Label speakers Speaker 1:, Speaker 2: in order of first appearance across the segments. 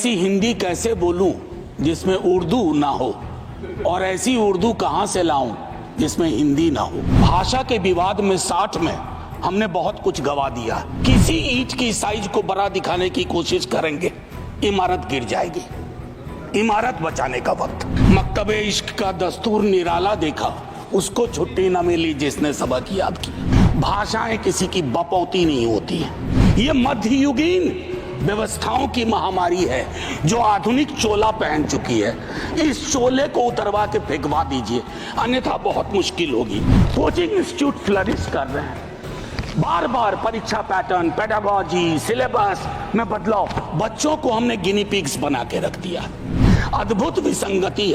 Speaker 1: ऐसी हिंदी कैसे बोलूं जिसमें उर्दू ना हो, और ऐसी उर्दू कहां से लाऊं जिसमें हिंदी ना हो। भाषा के विवाद में 60 में हमने बहुत कुछ गवा दिया। किसी ईंट की साइज को बड़ा दिखाने की कोशिश करेंगे, इमारत गिर जाएगी। इमारत बचाने का वक्त। मकतबे इश्क का दस्तूर निराला देखा, उसको छुट्टी न मिली जिसने सबक याद किया। भाषाएं किसी की बपौती नहीं होती है। ये मध्ययुगीन व्यवस्थाओं की महामारी है जो आधुनिक चोला पहन चुकी है। इस चोले को उतरवा के फेंकवा दीजिए, अन्यथा बहुत मुश्किल होगी। कोचिंग इंस्टीट्यूट फ्लरिश कर रहे हैं, बार बार परीक्षा पैटर्न, पेडागॉजी, सिलेबस में बदलाव। बच्चों को हमने गिनी पिग्स बना के रख दिया। अद्भुत विसंगति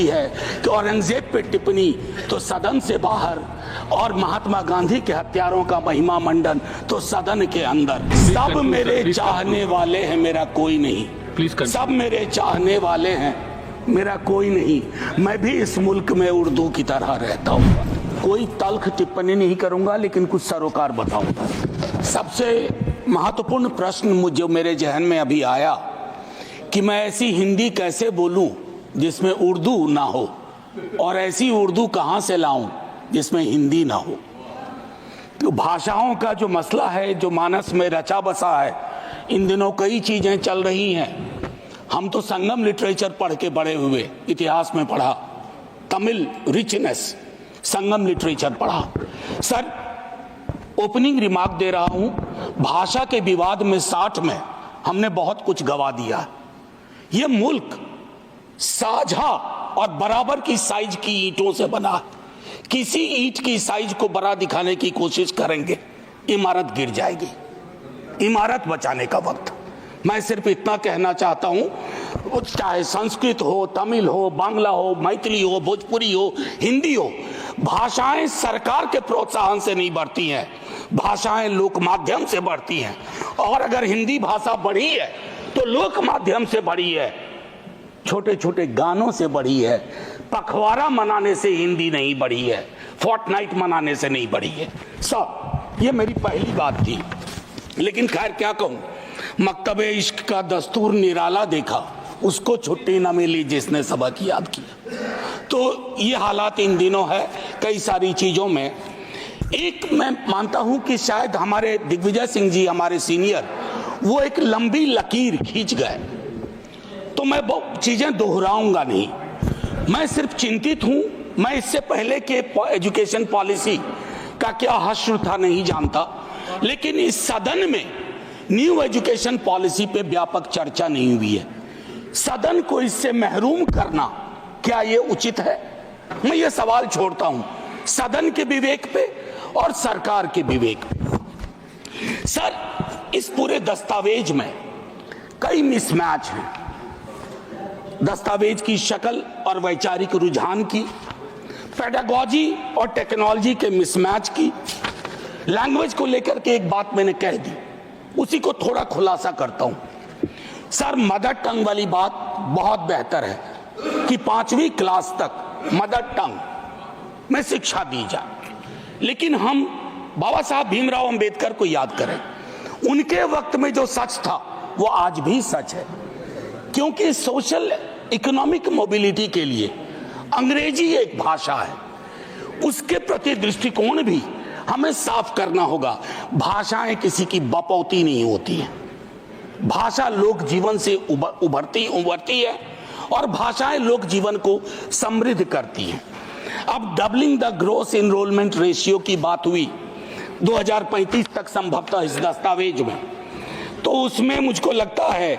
Speaker 1: है कि औरंगजेब पे टिप्पणी तो सदन से बाहर, और महात्मा गांधी के हत्यारों का महिमा मंडन तो सदन के अंदर। सब मेरे चाहने वाले हैं, मेरा कोई नहीं। सब मेरे चाहने वाले हैं, मेरा कोई नहीं। मैं भी इस मुल्क में उर्दू की तरह रहता हूँ। कोई तल्ख टिप्पणी नहीं करूंगा, लेकिन कुछ सरोकार बताऊंगा। सबसे महत्वपूर्ण प्रश्न जो मेरे जहन में अभी आया कि मैं ऐसी हिंदी कैसे बोलूं जिसमें उर्दू ना हो, और ऐसी उर्दू कहां से लाऊं जिसमें हिंदी ना हो। तो भाषाओं का जो मसला है, जो मानस में रचा बसा है, इन दिनों कई चीजें चल रही हैं। हम तो संगम लिटरेचर पढ़ के बड़े हुए, इतिहास में पढ़ा, तमिल रिचनेस, संगम लिटरेचर पढ़ा। सर, ओपनिंग रिमार्क दे रहा हूं, भाषा के विवाद में 60 में हमने बहुत कुछ गवा दिया। ये मुल्क साझा और बराबर की साइज की ईंटों से बना है। किसी ईंट की साइज को बड़ा दिखाने की कोशिश करेंगे, इमारत गिर जाएगी। इमारत बचाने का वक्त। मैं सिर्फ इतना कहना चाहता हूं, चाहे संस्कृत हो, तमिल हो, बांग्ला हो, मैथिली हो, भोजपुरी हो, हिंदी हो, भाषाएं सरकार के प्रोत्साहन से नहीं बढ़ती हैं, भाषाएं लोक माध्यम से बढ़ती हैं। और अगर हिंदी भाषा बढ़ी है तो लोक माध्यम से बढ़ी है, छोटे छोटे गानों से बढ़ी है। पखवाड़ा मनाने से हिंदी नहीं बढ़ी है, फोर्टनाइट मनाने से नहीं बढ़ी है। सब ये मेरी पहली बात थी, लेकिन खैर क्या कहूं। मकतबे इश्क का दस्तूर निराला देखा, उसको छुट्टी न मिली जिसने सबक याद किया। तो ये हालात इन दिनों है कई सारी चीजों में। एक मैं मानता हूं कि शायद हमारे दिग्विजय सिंह जी, हमारे सीनियर, वो एक लंबी लकीर खींच गए। तो मैं बहुत चीजें दोहराऊंगा नहीं, मैं सिर्फ चिंतित हूं। मैं इससे पहले के एजुकेशन पॉलिसी का क्या हश्र था नहीं जानता, लेकिन इस सदन में न्यू एजुकेशन पॉलिसी पे व्यापक चर्चा नहीं हुई है। सदन को इससे महरूम करना क्या ये उचित है? मैं ये सवाल छोड़ता हूं सदन के विवेक पे और सरकार के विवेक पे। सर, इस पूरे दस्तावेज में कई मिसमैच हैं। दस्तावेज की शक्ल और वैचारिक रुझान की, पेडागॉजी और टेक्नोलॉजी के मिसमैच की, लैंग्वेज को लेकर के एक बात मैंने कह दी, उसी को थोड़ा खुलासा करता हूं। सर, मदर टंग वाली बात बहुत बेहतर है कि 5वीं क्लास तक मदर टंग में शिक्षा दी जाए, लेकिन हम बाबा साहब भीमराव अंबेडकर को याद करें। उनके वक्त में जो सच था वो आज भी सच है, क्योंकि सोशल इकोनॉमिक मोबिलिटी के लिए अंग्रेजी एक भाषा है, उसके प्रति दृष्टिकोण भी हमें साफ करना होगा। भाषाएं किसी की बपौती नहीं होती है। भाषा लोक जीवन से उभरती है, और भाषाएं लोक जीवन को समृद्ध करती हैं। अब doubling the gross enrolment ratio की बात हुई 2035 तक संभवतः इस दस्तावेज में, तो उसमें मुझको लगता है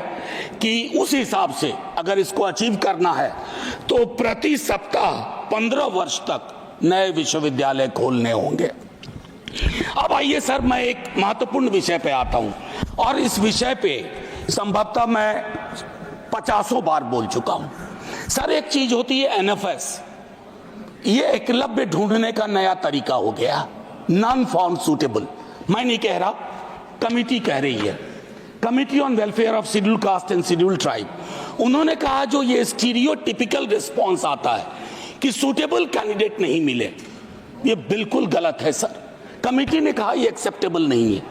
Speaker 1: कि उस हिसाब से अगर इसको अचीव करना है तो प्रति सप्ताह 15 वर्ष तक नए विश्वविद्यालय खोलने होंगे। अब आइए सर, मैं एक महत्वपूर्ण विषय पे आता हूं, और इस विषय पे संभवतः मैं 50 बार बोल चुका हूं। सर, एक चीज होती है एनएफएस, ये एकलव्य ढूंढने का नया तरीका हो गया, नॉन फाउंड सूटेबल। मैं नहीं कह रहा, कमिटी कह रही है, committee on welfare of schedule caste and schedule tribe. उन्होंने कहा जो ये स्टीरियोटिपिकल रिस्पॉन्स आता है कि सूटेबल कैंडिडेट नहीं मिले, ये बिल्कुल गलत है सर। कमेटी ने कहा ये एक्सेप्टेबल नहीं है।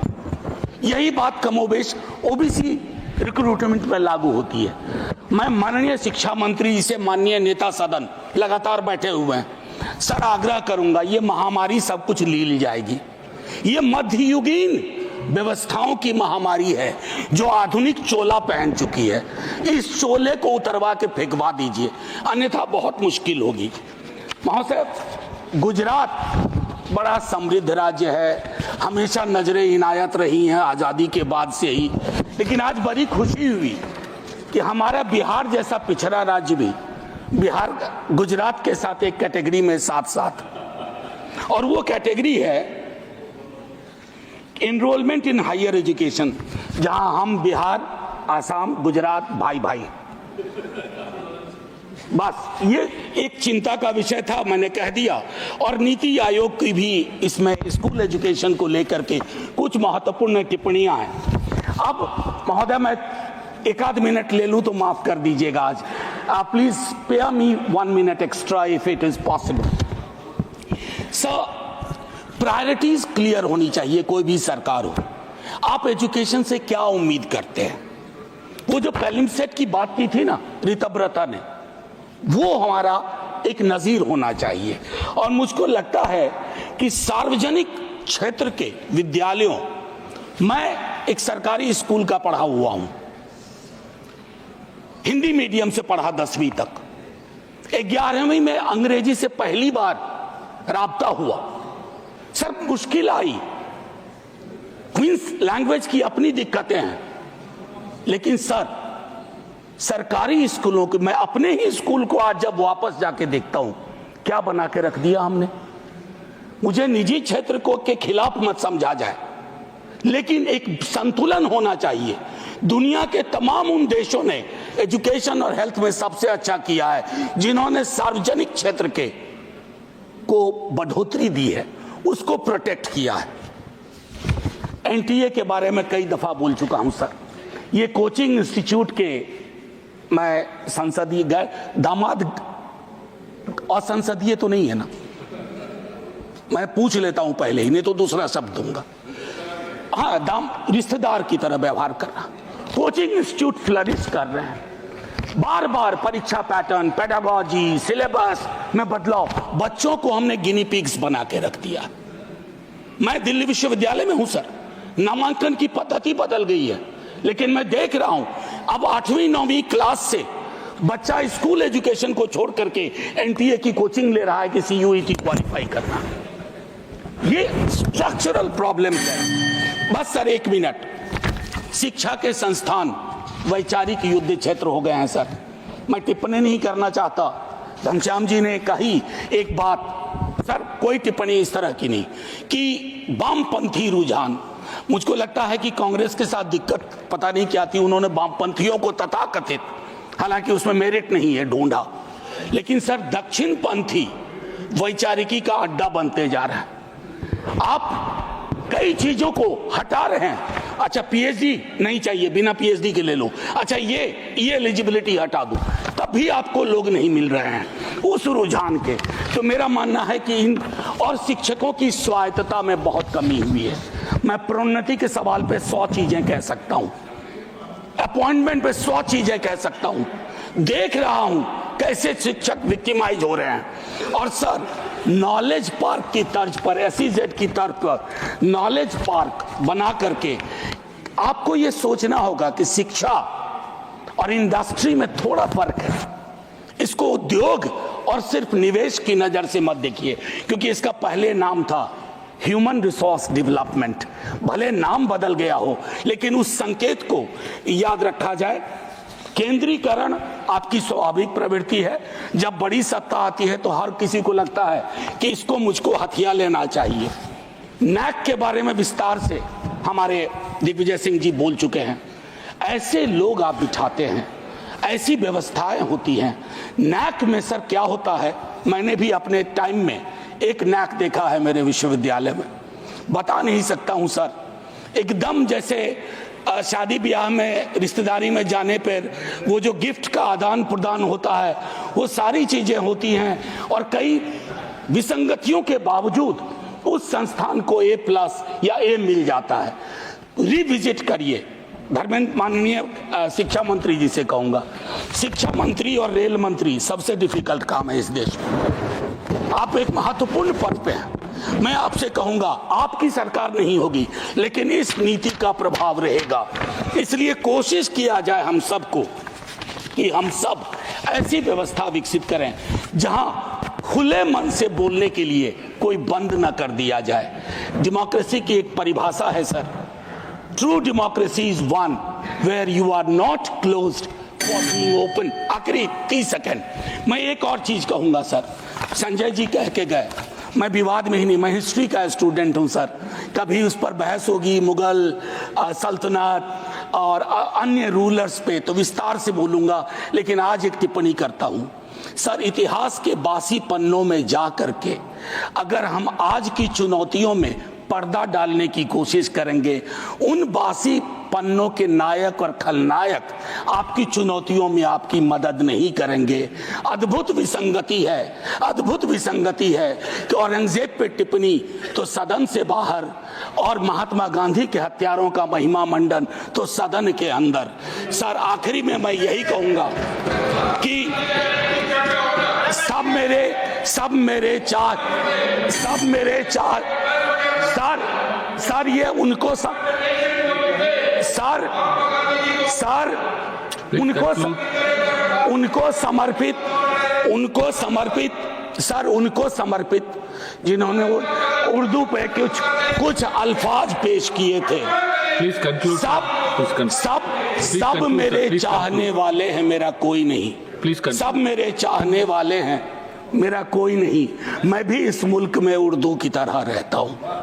Speaker 1: यही बात कमोबेश ओबीसी रिक्रूटमेंट पर लागू होती है। मैं माननीय शिक्षा मंत्री से माननीय नेता सदन लगातार बैठे हुए हैं, सर आग्रह करूंगा, ये महामारी सब कुछ लील जाएगी। ये मध्ययुगीन व्यवस्थाओं की महामारी है जो आधुनिक चोला पहन चुकी है। इस चोले को उतरवा के फेंकवा दीजिए, अन्यथा बहुत मुश्किल होगी। महोदय, गुजरात बड़ा समृद्ध राज्य है, हमेशा नजरें इनायत रही हैं आज़ादी के बाद से ही, लेकिन आज बड़ी खुशी हुई कि हमारा बिहार जैसा पिछड़ा राज्य भी बिहार गुजरात के साथ एक कैटेगरी में साथ साथ, और वो कैटेगरी है एनरोलमेंट इन हायर एजुकेशन, जहां हम बिहार, आसाम, गुजरात भाई भाई। बस ये एक चिंता का विषय था, मैंने कह दिया। और नीति आयोग की भी इसमें स्कूल एजुकेशन को लेकर के कुछ महत्वपूर्ण टिप्पणियां हैं। अब महोदय, मैं एक आध मिनट ले लूं तो माफ कर दीजिएगा आज। Please spare me 1 minute extra if it is possible. Sir, priorities clear होनी चाहिए, कोई भी सरकार हो। आप एजुकेशन से क्या उम्मीद करते हैं? वो जो प्रीलिम सेट की बात की थी ना ऋतव्रता ने, वो हमारा एक नजीर होना चाहिए। और मुझको लगता है कि सार्वजनिक क्षेत्र के विद्यालयों, मैं एक सरकारी स्कूल का पढ़ा हुआ हूं, हिंदी मीडियम से पढ़ा 10वीं तक। 11वीं में अंग्रेजी से पहली बार राब्ता हुआ। सर, मुश्किल आई, क्वींस लैंग्वेज की अपनी दिक्कतें हैं, लेकिन सर सरकारी स्कूलों के, मैं अपने ही स्कूल को आज जब वापस जाके देखता हूं, क्या बना के रख दिया हमने। मुझे निजी क्षेत्र को के खिलाफ मत समझा जाए, लेकिन एक संतुलन होना चाहिए। दुनिया के तमाम उन देशों ने एजुकेशन और हेल्थ में सबसे अच्छा किया है जिन्होंने सार्वजनिक क्षेत्र के को बढ़ोतरी दी है, उसको प्रोटेक्ट किया है। एनटीए के बारे में कई दफा बोल चुका हूं सर। ये कोचिंग इंस्टीट्यूट के मैं संसदीय गए दामाद, असंसदीय तो नहीं है ना, मैं पूछ लेता हूं पहले ही, नहीं तो दूसरा शब्द दूंगा। हाँ, रिश्तेदार की तरह व्यवहार कर रहा। कोचिंग इंस्टीट्यूट फ्लरिश कर रहे हैं, बार बार परीक्षा पैटर्न, पेडागोजी, सिलेबस में बदलाव, बच्चों को हमने गिनी पिग्स बना के रख दिया। मैं दिल्ली विश्वविद्यालय में हूं सर, नामांकन की पद्धति बदल गई है, लेकिन मैं देख रहा हूं अब 8वीं 9वीं क्लास से बच्चा स्कूल एजुकेशन को छोड़ करके एनटीए की कोचिंग ले रहा है कि सीयूईटी क्वालिफाई करना। ये स्ट्रक्चरल प्रॉब्लम है। बस सर 1 मिनट, शिक्षा के संस्थान वैचारिक युद्ध क्षेत्र हो गए हैं सर। मैं टिप्पणी नहीं करना चाहता, घनश्याम जी ने कही एक बात सर, कोई टिप्पणी इस तरह की नहीं कि वामपंथी रुझान, मुझको लगता है कि कांग्रेस के साथ दिक्कत पता नहीं क्या थी, उन्होंने वामपंथियों को तथाकथित, हालांकि उसमें मेरिट नहीं है, ढूंढा, लेकिन सर दक्षिण पंथी वैचारिकी का अड्डा बनते जा रहा है। आप कई चीजों को हटा रहे हैं। अच्छा, पीएचडी नहीं चाहिए, बिना पीएचडी के ले लो। अच्छा, ये एलिजिबिलिटी हटा दो, तब भी आपको लोग नहीं मिल रहे हैं उस रुझान के। तो मेरा मानना है कि इन और शिक्षकों की स्वायत्तता में बहुत कमी हुई है। मैं प्रोन्नति के सवाल पे 100 चीजें कह सकता हूं, अपॉइंटमेंट पे 100 चीजें कह सकता हूं। देख रहा हूं कैसे शिक्षक विक्टिमाइज हो रहे हैं। और सर, नॉलेज पार्क की तर्ज पर, एसईजेड की तर्ज पर नॉलेज पार्क बना करके आपको ये सोचना होगा कि शिक्षा और इंडस्ट्री में थोड़ा फर्क है। इसको उद्योग और सिर्फ निवेश की नजर से मत देखिए, क्योंकि इसका पहले नाम था ह्यूमन रिसोर्स डेवलपमेंट। भले नाम बदल गया हो, लेकिन उस संकेत को याद रखा जाए। केंद्रीकरण आपकी स्वाभाविक प्रवृत्ति है। जब बड़ी सत्ता आती है तो हर किसी को लगता है कि इसको मुझको हथिया लेना चाहिए। नैक के बारे में विस्तार से हमारे दिग्विजय सिंह जी बोल चुके हैं। ऐसे लोग आप बिठाते हैं, ऐसी व्यवस्थाएं होती हैं। नैक में सर क्या होता है, मैंने भी अपने टाइम में एक नैक देखा है मेरे विश्वविद्यालय में, बता नहीं सकता हूं सर। एकदम जैसे शादी ब्याह में, रिश्तेदारी में जाने पर वो जो गिफ्ट का आदान प्रदान होता है, वो सारी चीजें होती हैं। और कई विसंगतियों के बावजूद उस संस्थान को A+ या A मिल जाता है। रिविजिट करिए, धर्मेंद्र, माननीय शिक्षा मंत्री जी से कहूंगा, शिक्षा मंत्री और रेल मंत्री सबसे डिफिकल्ट काम है इस देश में। आप एक महत्वपूर्ण पद पे हैं। मैं आपसे कहूंगा, आपकी सरकार नहीं होगी लेकिन इस नीति का प्रभाव रहेगा। इसलिए कोशिश किया जाए हम सबको कि हम सब ऐसी व्यवस्था विकसित करें जहां खुले मन से बोलने के लिए कोई बंद न कर दिया जाए। डेमोक्रेसी की एक परिभाषा है sir, true democracy is one where you are not closed for being open. आखिरी 30 सेकेंड मैं एक और चीज कहूंगा सर। संजय जी कह के गए, मैं विवाद में ही नहीं, मैं हिस्ट्री का स्टूडेंट हूं सर। कभी उस पर बहस होगी मुगल सल्तनत और अन्य रूलर्स पे तो विस्तार से बोलूंगा, लेकिन आज एक टिप्पणी करता हूं सर। इतिहास के बासी पन्नों में जा करके अगर हम आज की चुनौतियों में पर्दा डालने की कोशिश करेंगे, उन बासी पन्नों के नायक और खलनायक आपकी चुनौतियों में आपकी मदद नहीं करेंगे। अद्भुत विसंगति है, अद्भुत विसंगति है कि औरंगजेब पे टिप्पणी तो सदन से बाहर और महात्मा गांधी के हत्यारों का महिमा मंडन तो सदन के अंदर। सर आखिरी में मैं यही कहूंगा कि सब मेरे चार सर ये उनको समर्पित जिन्होंने उर्दू पे कुछ अल्फाज पेश किए थे। सब मेरे चाहने वाले हैं, मेरा कोई नहीं। सब मेरे चाहने वाले हैं, मेरा कोई नहीं। मैं भी इस मुल्क में उर्दू की तरह रहता हूं।